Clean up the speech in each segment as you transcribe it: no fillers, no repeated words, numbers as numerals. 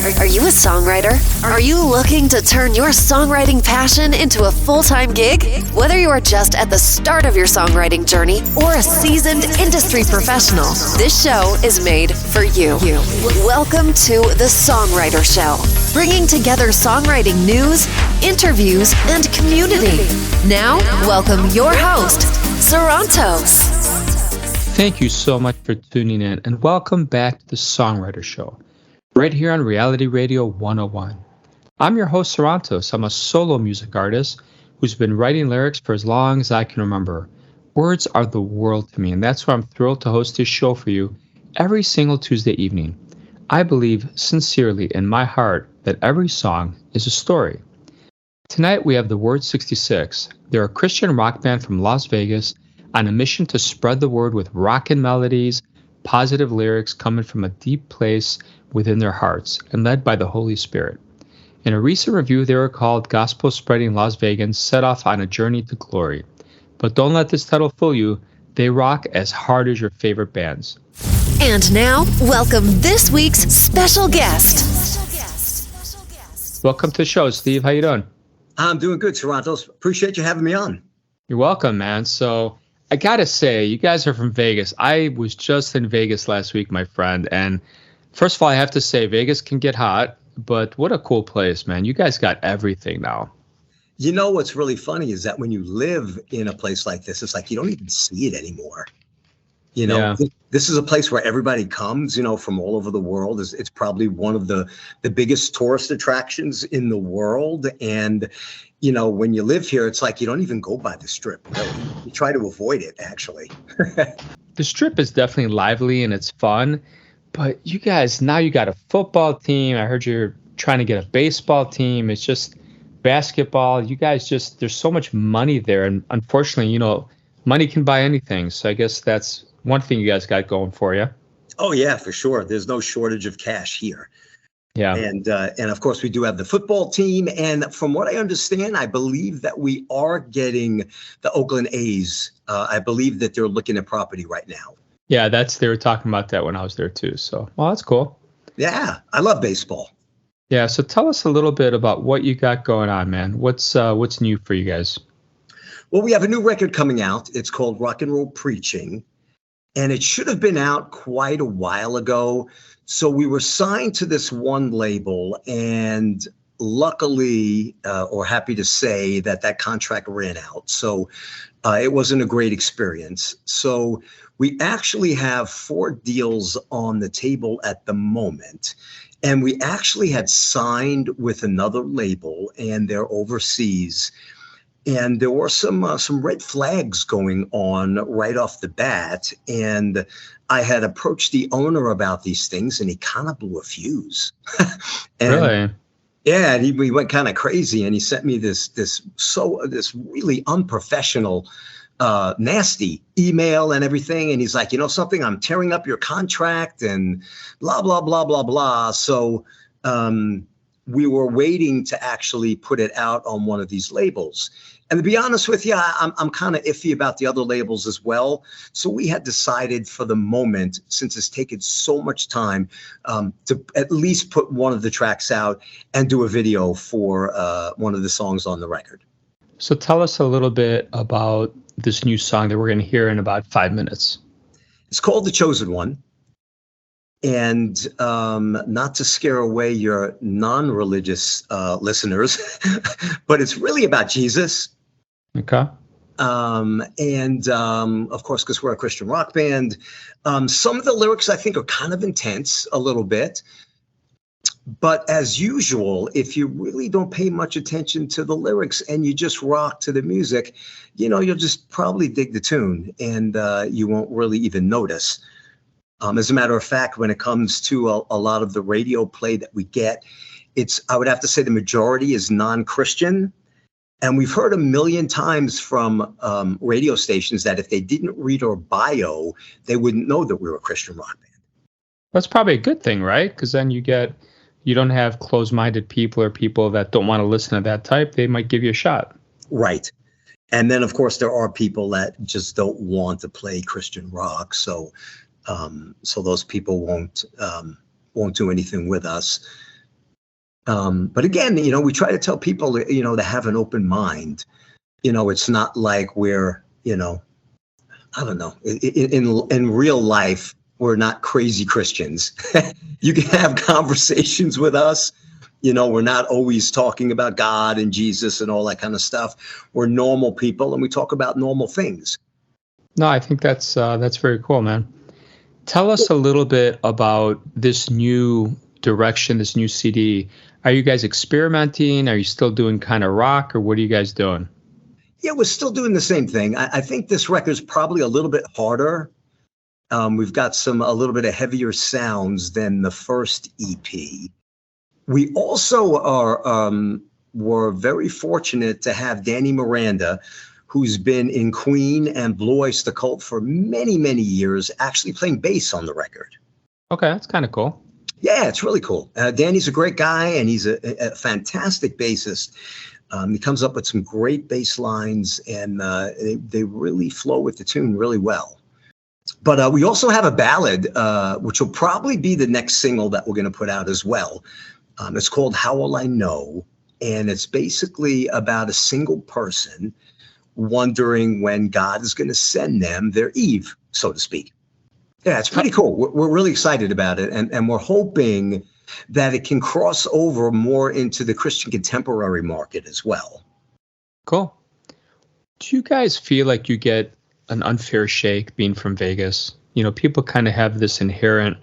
Are you a songwriter? Are you looking to turn your songwriting passion into a full-time gig? Whether you are just at the start of your songwriting journey or a seasoned industry professional, this show is made for you. Welcome to the Songwriter Show, bringing together songwriting news, interviews, and community. Now, welcome your host, Sarantos. Thank you so much for tuning in, and welcome back to the Songwriter Show, right here on Reality Radio 101. I'm your host, Sarantos. I'm a solo music artist who's been writing lyrics for as long as I can remember. Words are the world to me, and that's why I'm thrilled to host this show for you every single Tuesday evening. I believe sincerely in my heart that every song is a story. Tonight we have the Word66. They're a Christian rock band from Las Vegas on a mission to spread the word with rockin' melodies, positive lyrics coming from a deep place within their hearts and led by the Holy Spirit. In a recent review, they were called Gospel Spreading Las Vegans Set Off on a Journey to Glory. But don't let this title fool you. They rock as hard as your favorite bands. And now, welcome this week's special guest. Welcome to the show, Steve. How you doing? I'm doing good, Sarantos. Appreciate you having me on. You're welcome, man. So I gotta say, you guys are from Vegas. I was just in Vegas last week, my friend. And first of all, I have to say, Vegas can get hot, but what a cool place, man. You guys got everything now. You know what's really funny is that when you live in a place like this, it's like you don't even see it anymore. You know, This is a place where everybody comes, you know, from all over the world. It's probably one of the biggest tourist attractions in the world. And, you know, when you live here, it's like you don't even go by the Strip. Really. You try to avoid it, actually. The Strip is definitely lively and it's fun. But you guys, now you got a football team. I heard you're trying to get a baseball team. It's just basketball. You guys just, there's so much money there. And unfortunately, you know, money can buy anything. So I guess that's one thing you guys got going for you. Oh, yeah, for sure. There's no shortage of cash here. Yeah. And of course, we do have the football team. And from what I understand, I believe that we are getting the Oakland A's. I believe that they're looking at property right now. Yeah, they were talking about that when I was there, too. So, well, that's cool. Yeah, I love baseball. Yeah. So tell us a little bit about what you got going on, man. What's new for you guys? Well, we have a new record coming out. It's called Rock and Roll Preaching. And it should have been out quite a while ago. So we were signed to this one label, and luckily, or happy to say, that contract ran out. So it wasn't a great experience. So we actually have 4 deals on the table at the moment. And we actually had signed with another label, and they're overseas. And there were some red flags going on right off the bat. And I had approached the owner about these things, and he kind of blew a fuse. Really? Yeah, and we went kind of crazy, and he sent me this really unprofessional, nasty email and everything. And he's like, you know something, I'm tearing up your contract and blah, blah, blah, blah, blah. So we were waiting to actually put it out on one of these labels. And to be honest with you, I'm kind of iffy about the other labels as well. So we had decided for the moment, since it's taken so much time, to at least put one of the tracks out and do a video for one of the songs on the record. So tell us a little bit about this new song that we're going to hear in about 5 minutes. It's called The Chosen One. And not to scare away your non-religious listeners, but it's really about Jesus. Okay. And of course, because we're a Christian rock band, some of the lyrics I think are kind of intense a little bit. But as usual, if you really don't pay much attention to the lyrics and you just rock to the music, you know, you'll just probably dig the tune and you won't really even notice. As a matter of fact, when it comes to a lot of the radio play that we get, I would have to say the majority is non-Christian. And we've heard a million times from radio stations that if they didn't read our bio, they wouldn't know that we were a Christian rock band. That's probably a good thing, right? Because then you don't have closed-minded people or people that don't want to listen to that type. They might give you a shot. Right. And then, of course, there are people that just don't want to play Christian rock. So those people won't do anything with us. But again, we try to tell people, to have an open mind. It's not like we're, I don't know, in real life, we're not crazy Christians. You can have conversations with us. We're not always talking about God and Jesus and all that kind of stuff. We're normal people, and we talk about normal things. No, I think that's very cool, man. Tell us a little bit about this new direction, this new CD. Are you guys experimenting? Are you still doing kind of rock, or what are you guys doing? Yeah, we're still doing the same thing. I think this record's probably a little bit harder. We've got a little bit of heavier sounds than the first EP. We also were very fortunate to have Danny Miranda, who's been in Queen and Blue Oyster Cult for many, many years, actually playing bass on the record. Okay, that's kind of cool. Yeah, it's really cool. Danny's a great guy, and he's a fantastic bassist. He comes up with some great bass lines, and they really flow with the tune really well. But we also have a ballad, which will probably be the next single that we're going to put out as well. It's called How Will I Know? And it's basically about a single person wondering when God is going to send them their Eve, so to speak. Yeah, it's pretty cool. We're really excited about it. And we're hoping that it can cross over more into the Christian contemporary market as well. Cool. Do you guys feel like you get an unfair shake being from Vegas? People kind of have this inherent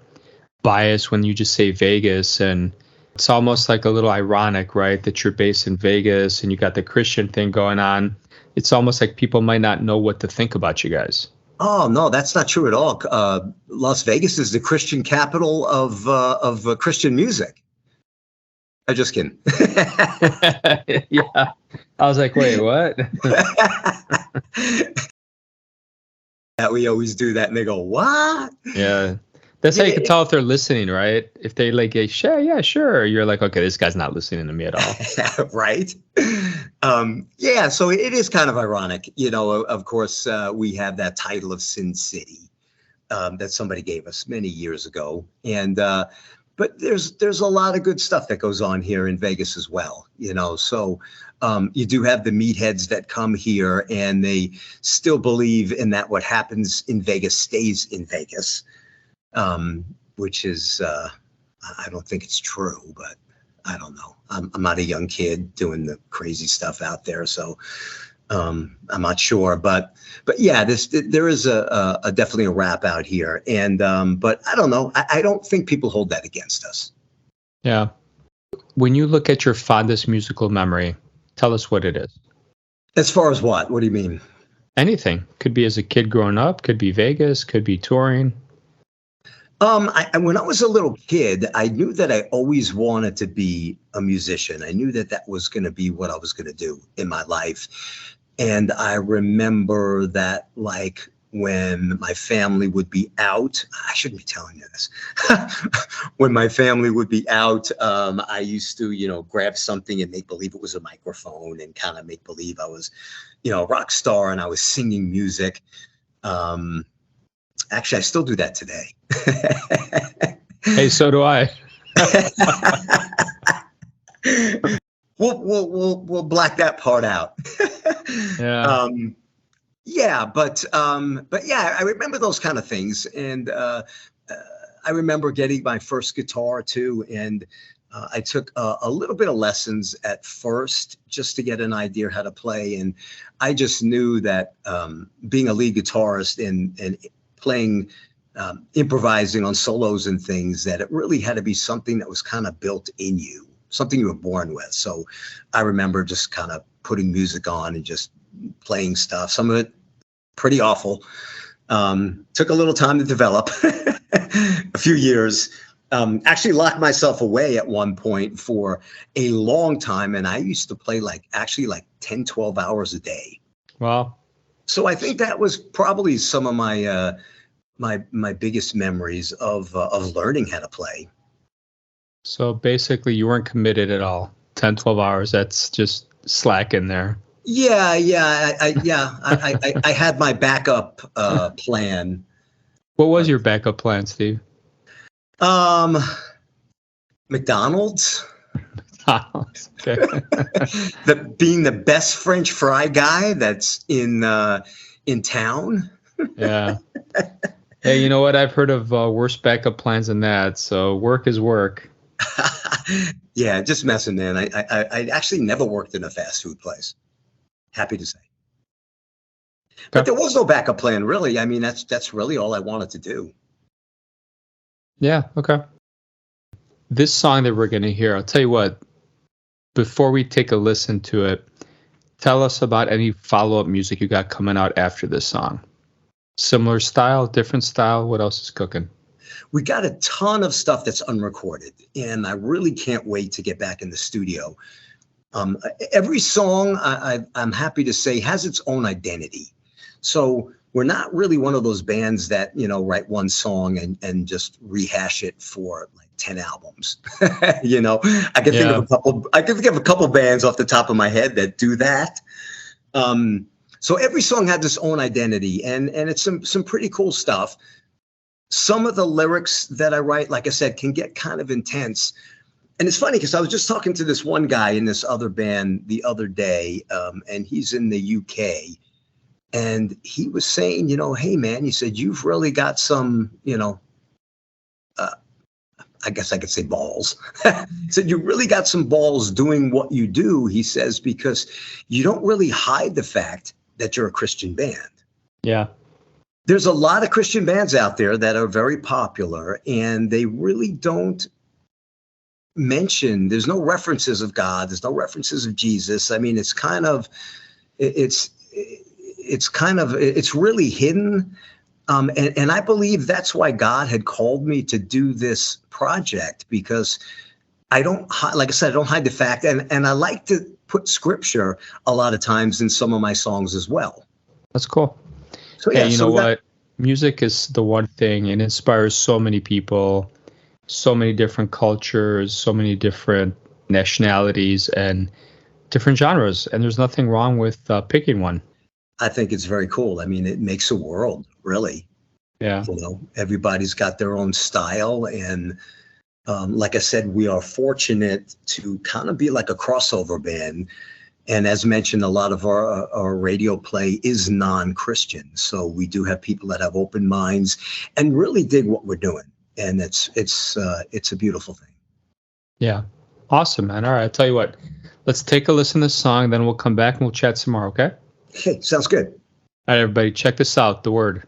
bias when you just say Vegas, and it's almost like a little ironic, right? That you're based in Vegas and you got the Christian thing going on. It's almost like people might not know what to think about you guys. Oh, no, that's not true at all. Las Vegas is the Christian capital of Christian music. I'm just kidding. Yeah. I was like, wait, what? We always do that, and they go, what? Yeah. That's how you can tell if they're listening, right? If they like, yeah, sure. You're like, okay, this guy's not listening to me at all. Right. Yeah, so it is kind of ironic. Of course, we have that title of Sin City that somebody gave us many years ago. And but there's a lot of good stuff that goes on here in Vegas as well. So you do have the meatheads that come here, and they still believe in that what happens in Vegas stays in Vegas. Which is, I don't think it's true, but I don't know. I'm not a young kid doing the crazy stuff out there, so I'm not sure. But yeah, there is a definitely a rap out here, and but I don't know. I don't think people hold that against us. Yeah. When you look at your fondest musical memory, tell us what it is. As far as what? What do you mean? Anything. Could be as a kid growing up. Could be Vegas. Could be touring. When I was a little kid, I knew that I always wanted to be a musician. I knew that was going to be what I was going to do in my life. And I remember that, like, when my family would be out, I shouldn't be telling you this. When my family would be out, I used to, grab something and make believe it was a microphone and kind of make believe I was, a rock star, and I was singing music. Actually, I still do that today. Hey, so do I. We'll black that part out. Yeah. But yeah, I remember those kind of things, and I remember getting my first guitar too, and I took a little bit of lessons at first just to get an idea how to play, and I just knew that being a lead guitarist and playing, improvising on solos and things, that it really had to be something that was kind of built in you, something you were born with. So I remember just kind of putting music on and just playing stuff. Some of it pretty awful. Took a little time to develop, a few years. Actually locked myself away at one point for a long time. And I used to play like 10, 12 hours a day. Wow. So I think that was probably some of my my biggest memories of learning how to play. So basically you weren't committed at all. 10, 12 hours, that's just slack in there. Yeah. I had my backup plan. What was your backup plan, Steve? McDonald's. Okay. Being the best French fry guy that's in town. Yeah. Hey, you know what? I've heard of worse backup plans than that. So work is work. Yeah, just messing, man. I actually never worked in a fast food place. Happy to say. But there was no backup plan, really. I mean, that's really all I wanted to do. Yeah, okay. This song that we're going to hear, I'll tell you what, before we take a listen to it, tell us about any follow-up music you got coming out after this song. Similar style, different style, what else is cooking? We got a ton of stuff that's unrecorded, and I really can't wait to get back in the studio. Every song, I'm happy to say, has its own identity. So we're not really one of those bands that, write one song and just rehash it for like 10 albums. I can think of a couple bands off the top of my head that do that. So every song had its own identity, and it's some pretty cool stuff. Some of the lyrics that I write, like I said, can get kind of intense. And it's funny because I was just talking to this one guy in this other band the other day, and he's in the UK. And he was saying, hey, man, he said, you've really got some, I guess I could say balls. He said, you really got some balls doing what you do, he says, because you don't really hide the fact that you're a Christian band. Yeah. There's a lot of Christian bands out there that are very popular, and they really don't mention, there's no references of God, there's no references of Jesus. I mean, it's really hidden. And I believe that's why God had called me to do this project, because I don't hide the fact. And I like to put scripture a lot of times in some of my songs as well. That's cool. So, hey, you know what? Music is the one thing. It inspires so many people, so many different cultures, so many different nationalities and different genres. And there's nothing wrong with picking one. I think it's very cool. I mean, it makes a world, really. Yeah. Everybody's got their own style. And like I said, we are fortunate to kind of be like a crossover band. And as mentioned, a lot of our radio play is non-Christian. So we do have people that have open minds and really dig what we're doing. And it's a beautiful thing. Yeah. Awesome, man. All right. I'll tell you what, let's take a listen to this song, then we'll come back and we'll chat some more. Okay. Okay. Sounds good. All right, everybody, check this out. The Word.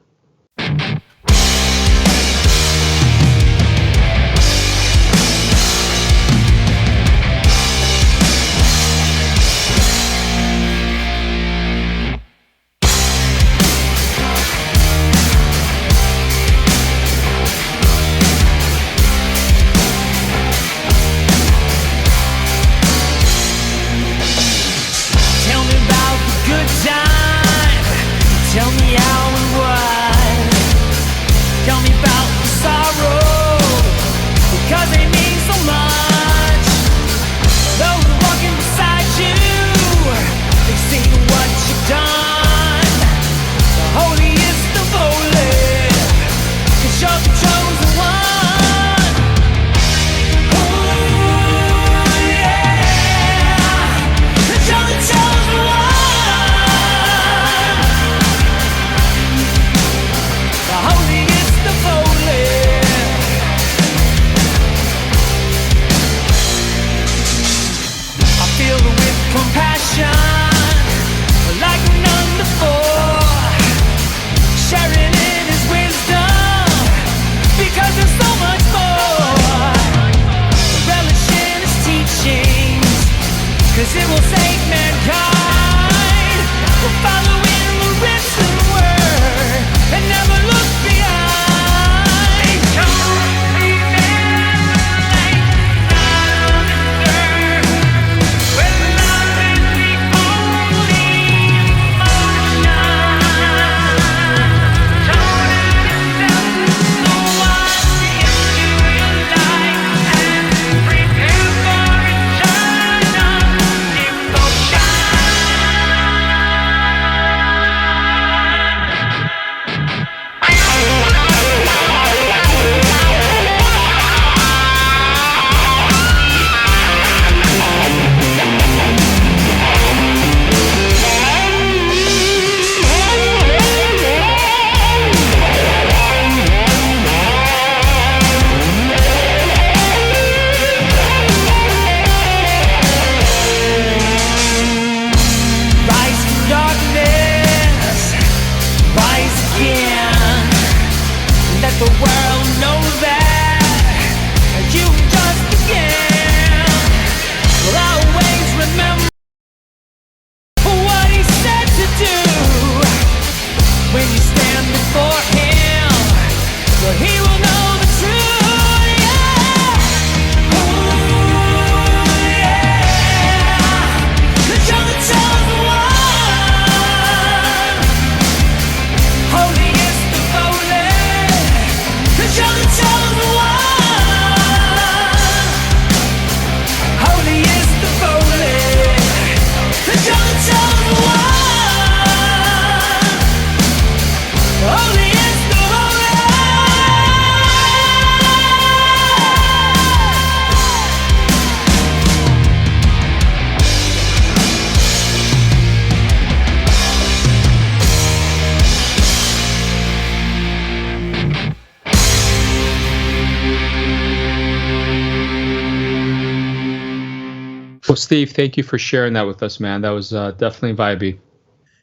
Well, Steve, thank you for sharing that with us, man. That was definitely vibey.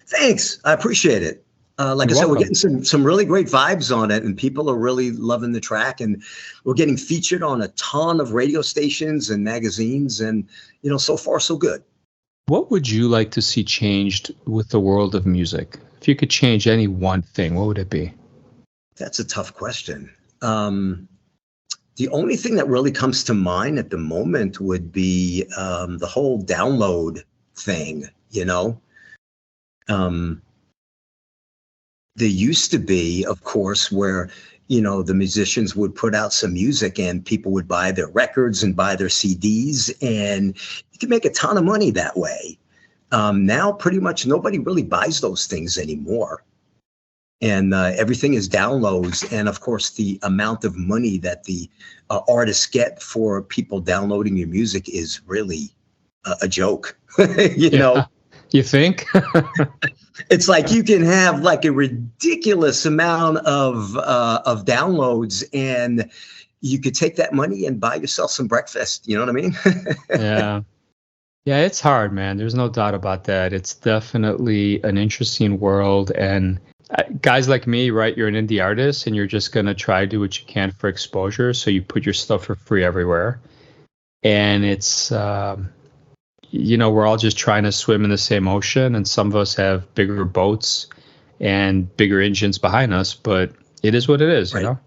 Thanks. I appreciate it. Like You're I said, we're welcome. getting some really great vibes on it, and people are really loving the track. And we're getting featured on a ton of radio stations and magazines, and so far so good. What would you like to see changed with the world of music? If you could change any one thing, what would it be? That's a tough question. The only thing that really comes to mind at the moment would be the whole download thing. There used to be, of course, where the musicians would put out some music and people would buy their records and buy their CDs, and you could make a ton of money that way. Now, pretty much nobody really buys those things anymore. And everything is downloads. And of course, the amount of money that the artists get for people downloading your music is really a joke. You think? It's like you can have like a ridiculous amount of downloads, and you could take that money and buy yourself some breakfast. You know what I mean? Yeah, it's hard, man. There's no doubt about that. It's definitely an interesting world. And guys like me, right? You're an indie artist and you're just going to try to do what you can for exposure. So you put your stuff for free everywhere. And it's, we're all just trying to swim in the same ocean. And some of us have bigger boats and bigger engines behind us, but it is what it is, right.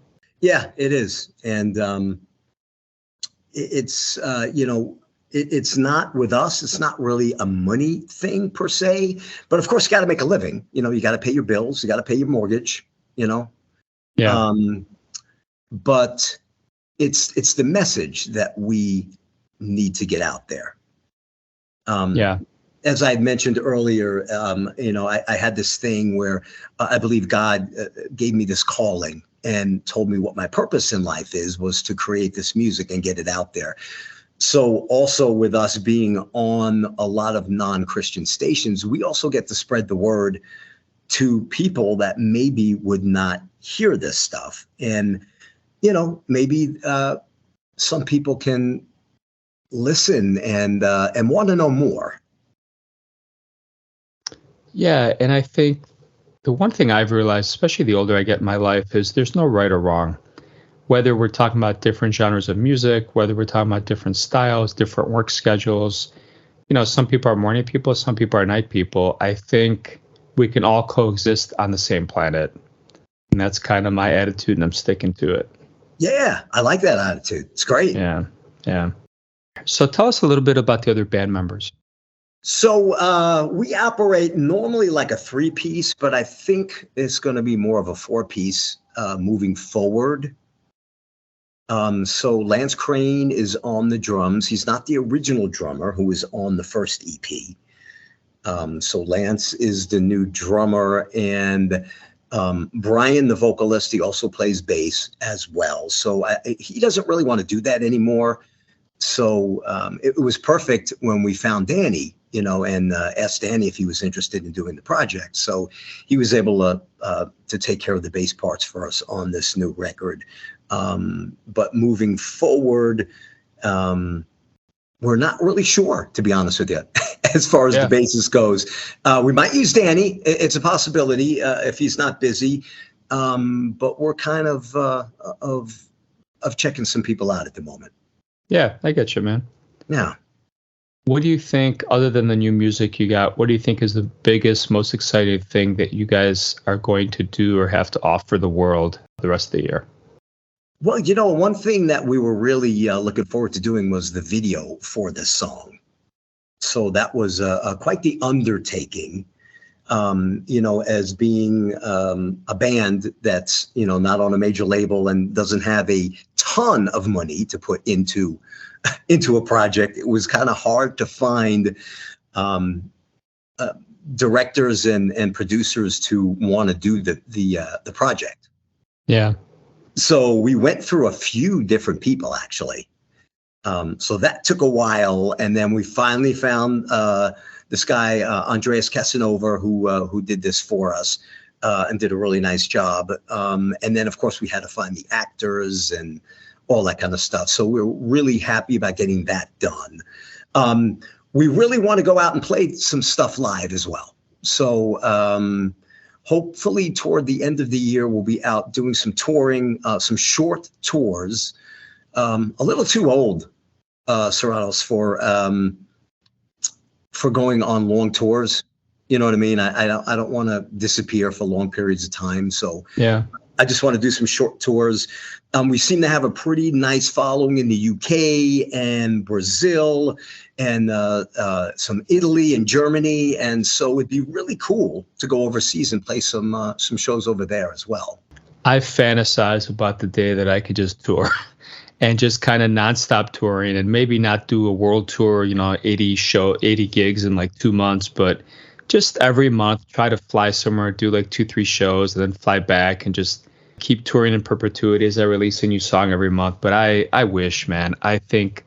Yeah, it is. And it's not with us. It's not really a money thing per se, but of course you got to make a living. You got to pay your bills. You got to pay your mortgage, Yeah. But it's the message that we need to get out there. As I had mentioned earlier, I had this thing where I believe God gave me this calling and told me what my purpose in life was to create this music and get it out there. So also with us being on a lot of non-Christian stations, we also get to spread the word to people that maybe would not hear this stuff. And, maybe some people can listen and want to know more. Yeah, and I think the one thing I've realized, especially the older I get in my life, is there's no right or wrong. Whether we're talking about different genres of music, whether we're talking about different styles, different work schedules, some people are morning people, some people are night people. I think we can all coexist on the same planet. And that's kind of my attitude, and I'm sticking to it. Yeah, I like that attitude. It's great. Yeah. So tell us a little bit about the other band members. So we operate normally like a 3-piece, but I think it's going to be more of a 4-piece moving forward. So Lance Crane is on the drums. He's not the original drummer who was on the first EP. So Lance is the new drummer, and Brian, the vocalist, he also plays bass as well. So he doesn't really want to do that anymore. So it was perfect when we found Danny, and asked Danny if he was interested in doing the project. So he was able to take care of the bass parts for us on this new record. But moving forward, we're not really sure, to be honest with you, as far as the bassist goes. We might use Danny. It's a possibility if he's not busy. But we're kind of checking some people out at the moment. Yeah, I get you, man. Yeah. What do you think, other than the new music you got, what do you think is the biggest, most exciting thing that you guys are going to do or have to offer the world the rest of the year? Well, one thing that we were really looking forward to doing was the video for this song. So that was quite the undertaking, as being a band that's, not on a major label and doesn't have a ton of money to put into a project. It was kind of hard to find directors and producers to want to do the project. Yeah. So we went through a few different people, actually. So that took a while, and then we finally found this guy Andreas Casanova who did this for us and did a really nice job. And then, of course, we had to find the actors and all that kind of stuff. So we're really happy about getting that done. We really want to go out and play some stuff live as well. So hopefully toward the end of the year, we'll be out doing some touring, some short tours. A little too old, Serranos, for going on long tours. You know what I mean? I don't want to disappear for long periods of time. So yeah, I just want to do some short tours. We seem to have a pretty nice following in the UK and Brazil and some Italy and Germany. And so it'd be really cool to go overseas and play some shows over there as well. I fantasize about the day that I could just tour and just kind of nonstop touring, and maybe not do a world tour, 80 gigs in like 2 months, but just every month try to fly somewhere, do like 2-3 shows, and then fly back and just keep touring in perpetuity as I release a new song every month. But I wish, man, I think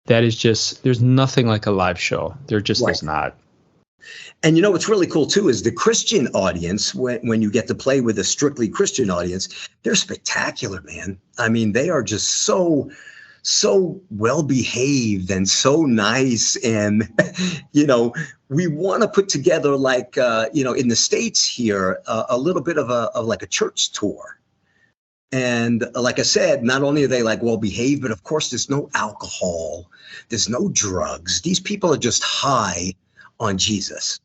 that is just, there's nothing like a live show. There just is not. And what's really cool too is the Christian audience, when you get to play with a strictly Christian audience, they're spectacular, man. I mean, they are just so well behaved and so nice. And, we want to put together like, in the States here, a little bit of like a church tour. And like I said, not only are they like well behaved, but of course there's no alcohol, there's no drugs. These people are just high on Jesus.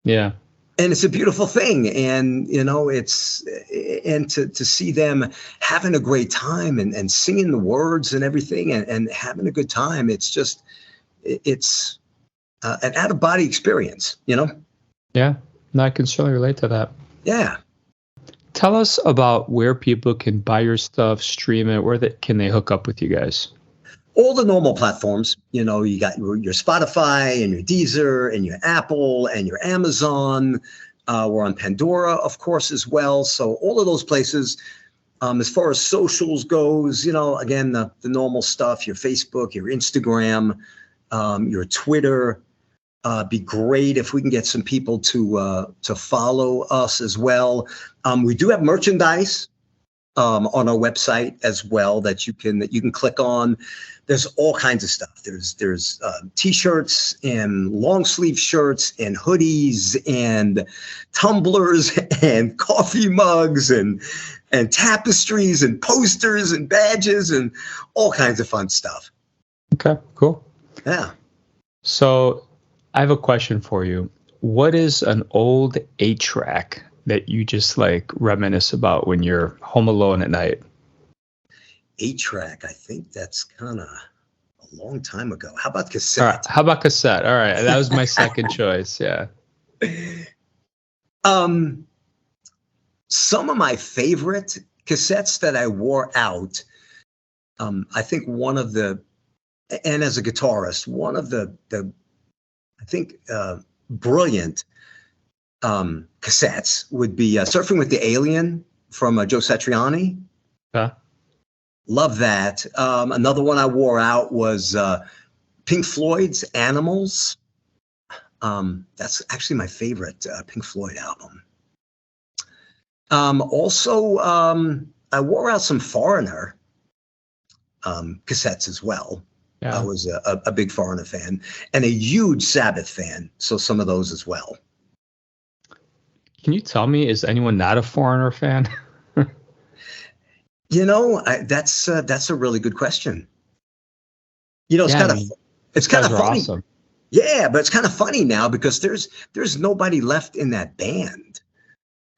Yeah. And it's a beautiful thing. And, and to see them having a great time and singing the words and everything and having a good time. It's an out of body experience, Yeah. No, I can certainly relate to that. Yeah. Tell us about where people can buy your stuff, stream it, can they hook up with you guys? All the normal platforms, you got your Spotify and your Deezer and your Apple and your Amazon. We're on Pandora, of course, as well. So all of those places. As far as socials goes, again, the normal stuff, your Facebook, your Instagram, your Twitter. Be great if we can get some people to follow us as well. We do have merchandise on our website as well that you can click on. There's all kinds of stuff. There's T-shirts and long sleeve shirts and hoodies and tumblers and coffee mugs and tapestries and posters and badges and all kinds of fun stuff. Okay, cool. Yeah. So I have a question for you. What is an old 8-track that you just like reminisce about when you're home alone at night? 8-track, I think that's kind of a long time ago. How about cassette? All right. How about cassette? All right. That was my second choice. Yeah. Some of my favorite cassettes that I wore out, I think and as a guitarist, one of the I think brilliant cassettes would be Surfing with the Alien from Joe Satriani. Love that. Another one I wore out was Pink Floyd's Animals. That's actually my favorite Pink Floyd album. Also, I wore out some Foreigner cassettes as well. Yeah. I was a big Foreigner fan and a huge Sabbath fan. So some of those as well. Can you tell me, is anyone not a Foreigner fan? That's a really good question. It's kind of funny. Awesome. Yeah, but it's kind of funny now because there's nobody left in that band.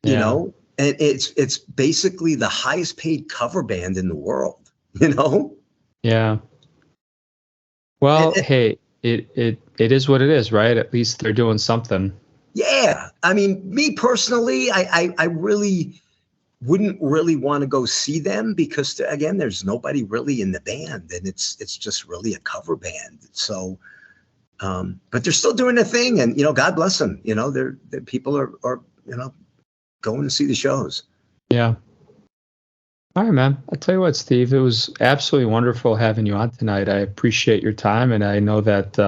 You know, and it's basically the highest paid cover band in the world. Yeah. Well, hey, it is what it is, right? At least they're doing something. Yeah. I mean, me personally, I really wouldn't really want to go see them because, again, there's nobody really in the band and it's just really a cover band. So, but they're still doing their thing and, God bless them. They're people are going to see the shows. Yeah. All right, man. I'll tell you what, Steve, it was absolutely wonderful having you on tonight. I appreciate your time, and I know that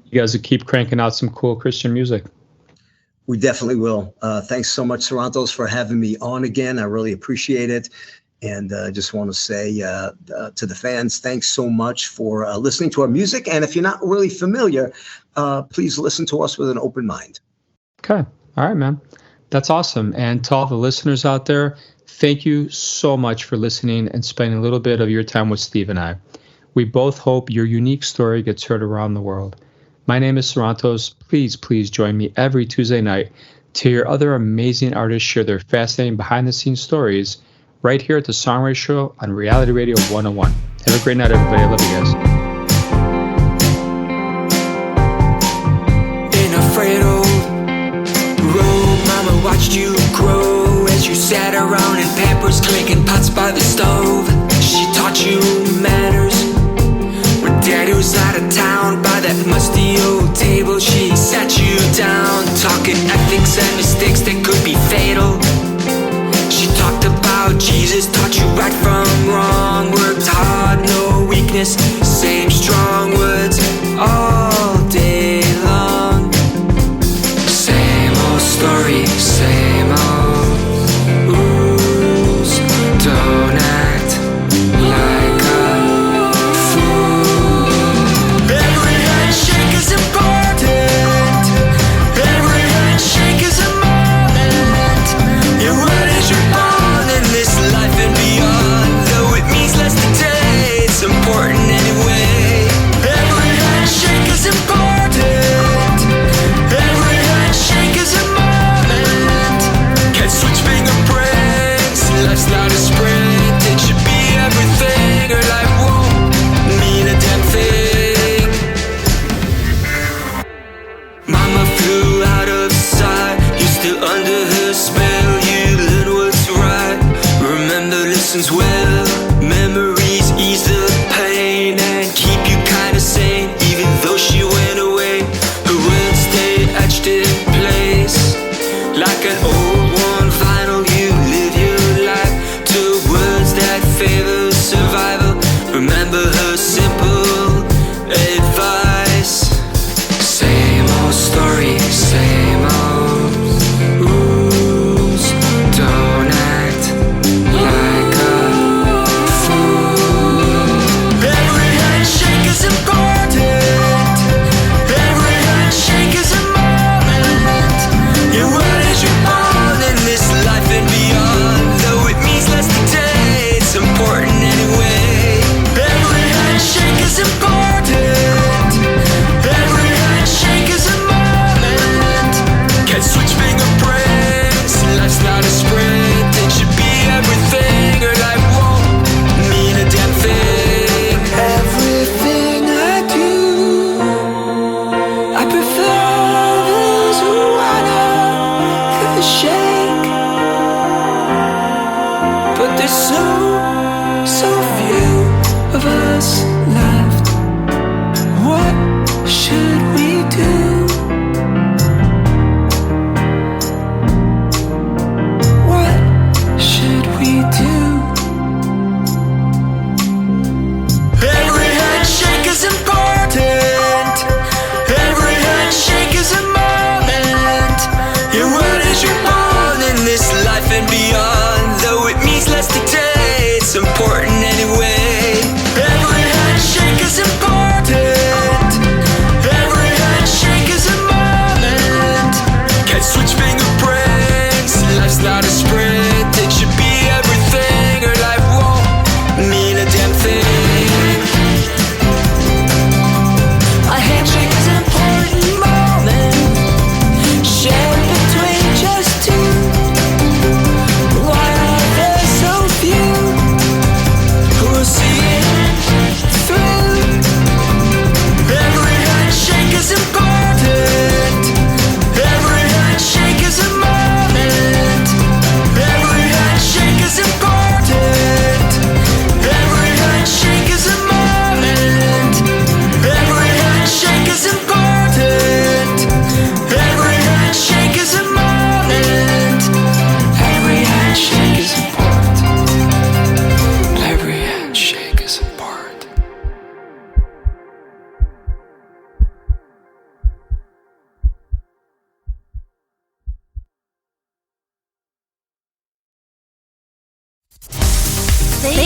you guys will keep cranking out some cool Christian music. We definitely will. Thanks so much, Serranos, for having me on again. I really appreciate it. And I just want to say to the fans, thanks so much for listening to our music. And if you're not really familiar, please listen to us with an open mind. Okay. All right, man. That's awesome. And to all the listeners out there, thank you so much for listening and spending a little bit of your time with Steve and I. We both hope your unique story gets heard around the world. My name is Sarantos. Please join me every Tuesday night to hear other amazing artists share their fascinating behind-the-scenes stories right here at the Songwriter Show on Reality Radio 101. Have a great night, everybody. I love you guys. In a frail room, Mama watched you grow as you sat around in Pampers, clinking pots by the stove. She taught you manners when Daddy was out of town. By that musty old table, she sat you down, talking ethics and mistakes that could be fatal. She talked about Jesus, taught you right from wrong. Worked hard, no weakness, same strong words all day long. Same old story, same old oohs. Don't act like a fool. Every handshake is important. Every handshake is a moment. Your word is your bond in this life and beyond. Though it means less today, it's important anyway.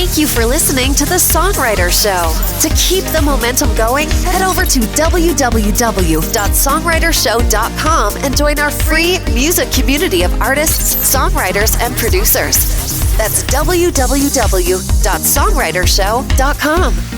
Thank you for listening to The Songwriter Show. To keep the momentum going, head over to www.songwritershow.com and join our free music community of artists, songwriters, and producers. That's www.songwritershow.com.